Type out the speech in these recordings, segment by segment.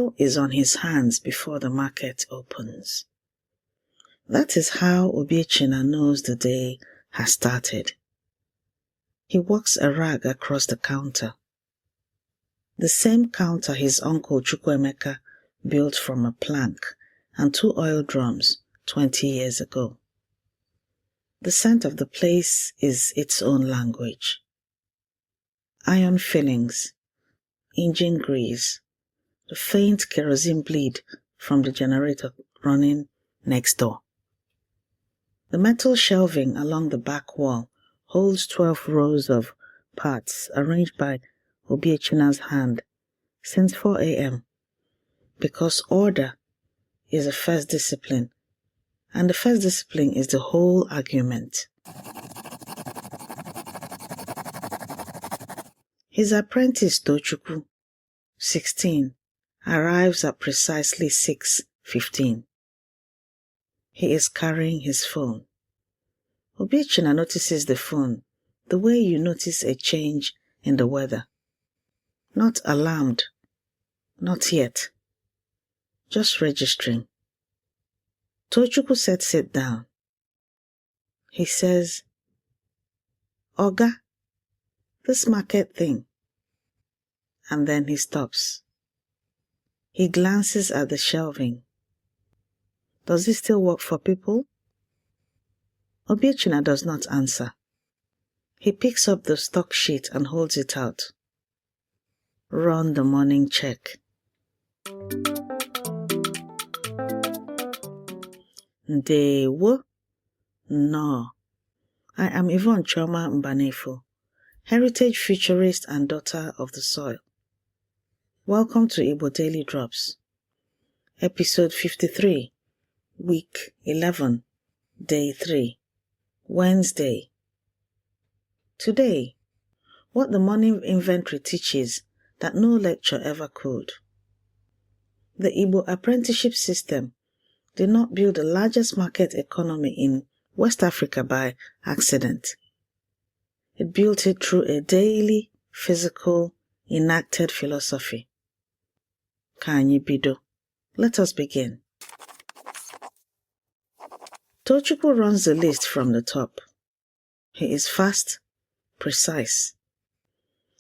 cattle is on his hands before the market opens. That is how Obiechina knows the day has started. He walks a rag across the counter. The same counter his uncle Chukwuemeka built from a plank and 2 oil drums 20 years ago. The scent of the place is its own language. Iron fillings, engine grease, the faint kerosene bleed from the generator running next door. The metal shelving along the back wall holds 12 rows of parts arranged by Obiechina's hand since 4 a.m. because order is the first discipline, and the first discipline is the whole argument. His apprentice Tochukwu, 16, arrives at precisely 6:15. He is carrying his phone. Obiechina notices the phone the way you notice a change in the weather. Not alarmed. Not yet. Just registering. Tochukwu sets it down. He says, "Oga, this market thing." And then he stops. He glances at the shelving. Does it still work for people? Obiechina does not answer. He picks up the stock sheet and holds it out. Run the morning check. Ndewo. No. I am Yvonne Choma Mbanefo, heritage futurist and daughter of the soil. Welcome to Igbo Daily Drops. Episode 53, Week 11, Day 3, Wednesday. Today, what the morning inventory teaches that no lecture ever could. The Igbo apprenticeship system did not build the largest market economy in West Africa by accident. It built it through a daily, physical, enacted philosophy. Ka anyị bido. Let us begin. Tochukwu runs the list from the top. He is fast, precise.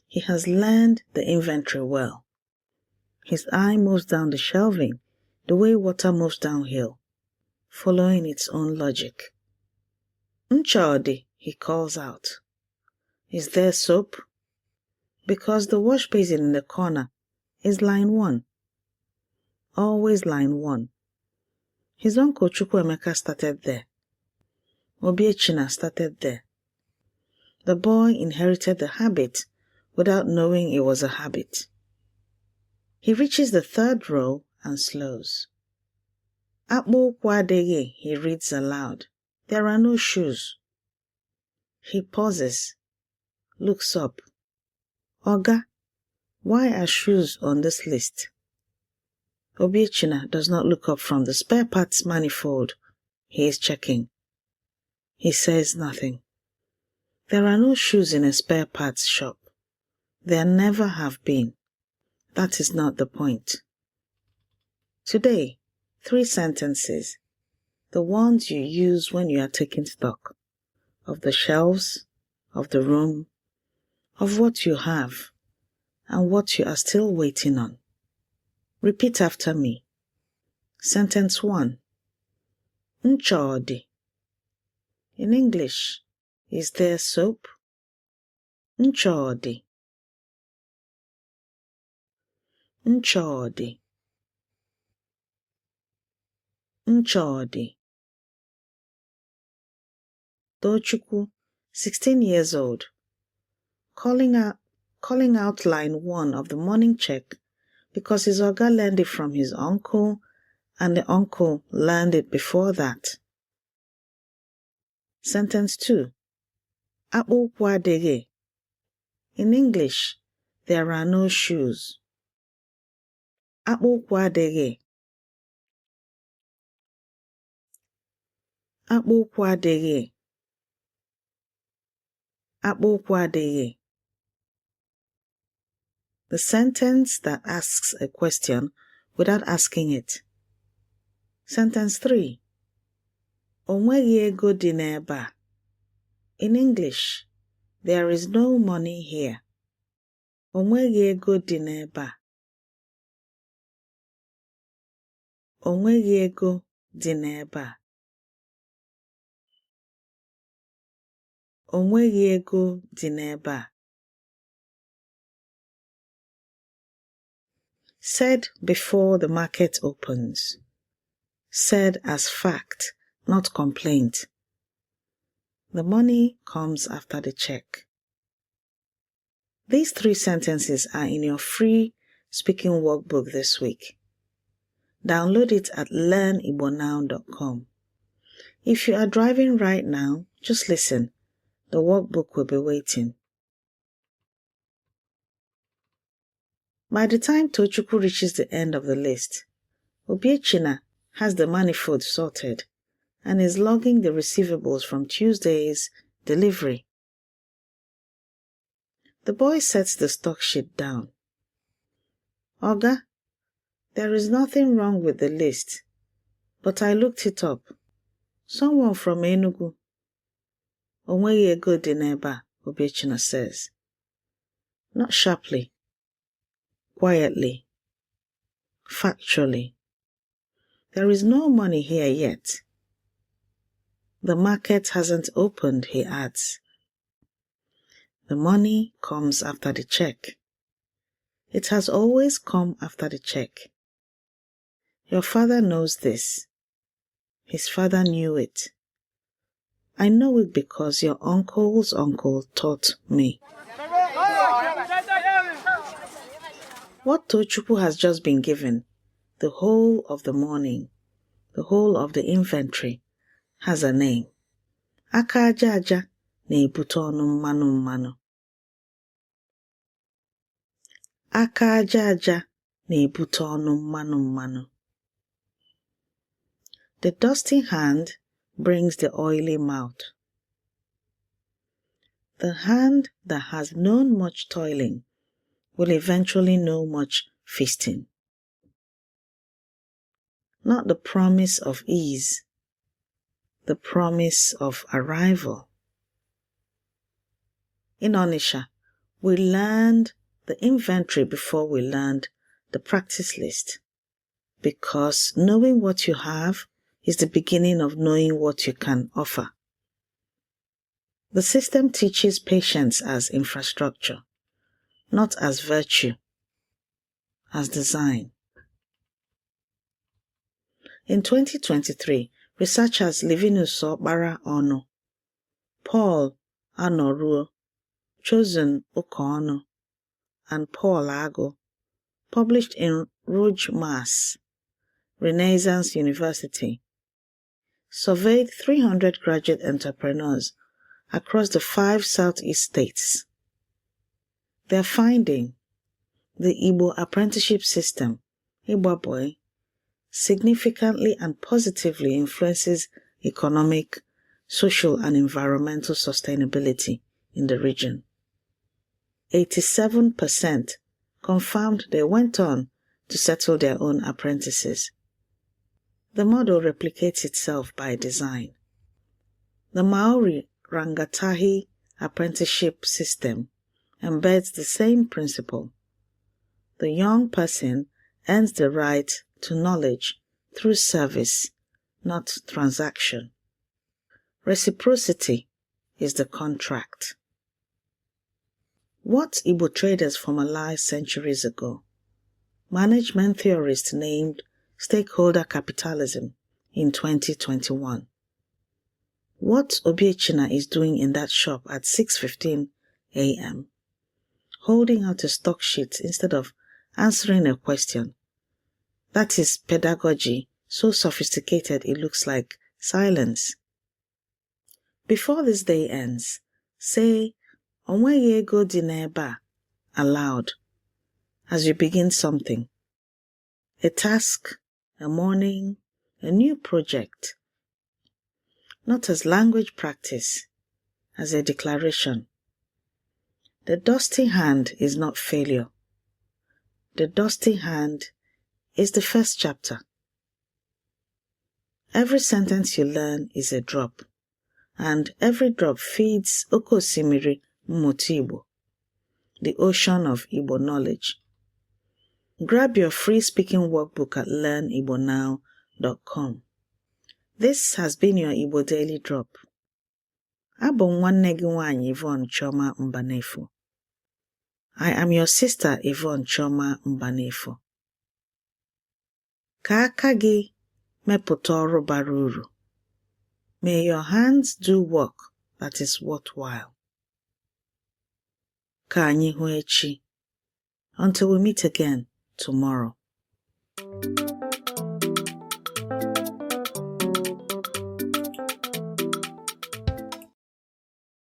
He has learned the inventory well. His eye moves down the shelving the way water moves downhill, following its own logic. Nchodi, he calls out. Is there soap? Because the wash basin in the corner is line 1. Always line 1. His uncle Chukwuemeka started there. Obiechina started there. The boy inherited the habit without knowing it was a habit. He reaches the 3rd row and slows. Akpu kwadege, he reads aloud. There are no shoes. He pauses, looks up. Oga, why are shoes on this list? Obiechina does not look up from the spare parts manifold he is checking. He says nothing. There are no shoes in a spare parts shop. There never have been. That is not the point. Today, 3 sentences, the ones you use when you are taking stock of the shelves, of the room, of what you have, and what you are still waiting on. Repeat after me. Sentence 1. Nchodi. In English, is there soap? Nchodi. Nchodi. Nchodi. Tochukwu, 16 years old, calling out line 1 of the morning check because his oga learned it from his uncle and the uncle learned it before that. Sentence 2. Akpu kwadege. In English, there are no shoes. Akpu kwadege. Akpu kwadege. Akpu kwadege. The sentence that asks a question without asking it. Sentence 3. Onweghị ego dị n'ebe a. In English, there is no money here. Onweghị ego dị n'ebe a. Onweghị ego dị n'ebe a. Onweghị ego dị n'ebe a. Said before the market opens. Said as fact, not complaint. The money comes after the check. These 3 sentences are in your free speaking workbook this week. Download it at learnibonow.com. If you are driving right now, just listen. The workbook will be waiting. By the time Tochukwu reaches the end of the list, Obiechina has the manifold sorted and is logging the receivables from Tuesday's delivery. The boy sets the stock sheet down. Oga, there is nothing wrong with the list, but I looked it up. Someone from Enugu. Onweghị ego dị n'ebe a, Obiechina says. Not sharply, quietly, factually. There is no money here yet. The market hasn't opened, he adds. The money comes after the check. It has always come after the check. Your father knows this. His father knew it. I know it because your uncle's uncle taught me. What Tochukwu has just been given, the whole of the morning, the whole of the inventory, has a name. Aka aja aja na-ebute ọnụ mmanụ mmanụ. Aka aja aja na-ebute ọnụ mmanụ mmanụ. The dusty hand brings the oily mouth. The hand that has known much toiling will eventually know much feasting. Not the promise of ease, the promise of arrival. In Onisha, we learned the inventory before we learned the practice list, because knowing what you have is the beginning of knowing what you can offer. The system teaches patience as infrastructure, not as virtue, as design. In 2023, researchers Livinus Okpara Onu, Paul Anoruo, Chosen Okono, and Paul Ago published in Rouge Mass, Renaissance University, surveyed 300 graduate entrepreneurs across the 5 Southeast states. Their finding, the Igbo apprenticeship system, Igbo Boy, significantly and positively influences economic, social, and environmental sustainability in the region. 87% confirmed they went on to settle their own apprentices. The model replicates itself by design. The Maori Rangatahi apprenticeship system embeds the same principle. The young person earns the right to knowledge through service, not transaction. Reciprocity is the contract. What Igbo traders formalized centuries ago, management theorists named stakeholder capitalism in 2021. What Obiechina is doing in that shop at 6:15 a.m., holding out a stock sheet instead of answering a question. That is pedagogy so sophisticated it looks like silence. Before this day ends, say, Onweghị ego dị n'ebe a, aloud, as you begin something. A task, a morning, a new project. Not as language practice, as a declaration. The dusty hand is not failure. The dusty hand is the first chapter. Every sentence you learn is a drop, and every drop feeds Oke Osimiri Mmụta Igbo, the ocean of Igbo knowledge. Grab your free speaking workbook at learnigbanow.com. This has been your Igbo Daily Drop. Abụ m nwanne gị nwaanyị Yvonne Chioma Mbanefo. I am your sister Yvonne Chioma Mbanefo. Ka aka gị mepụta ọrụ bara uru. May your hands do work that is worthwhile. Ka anyị hụ echi. Until we meet again tomorrow.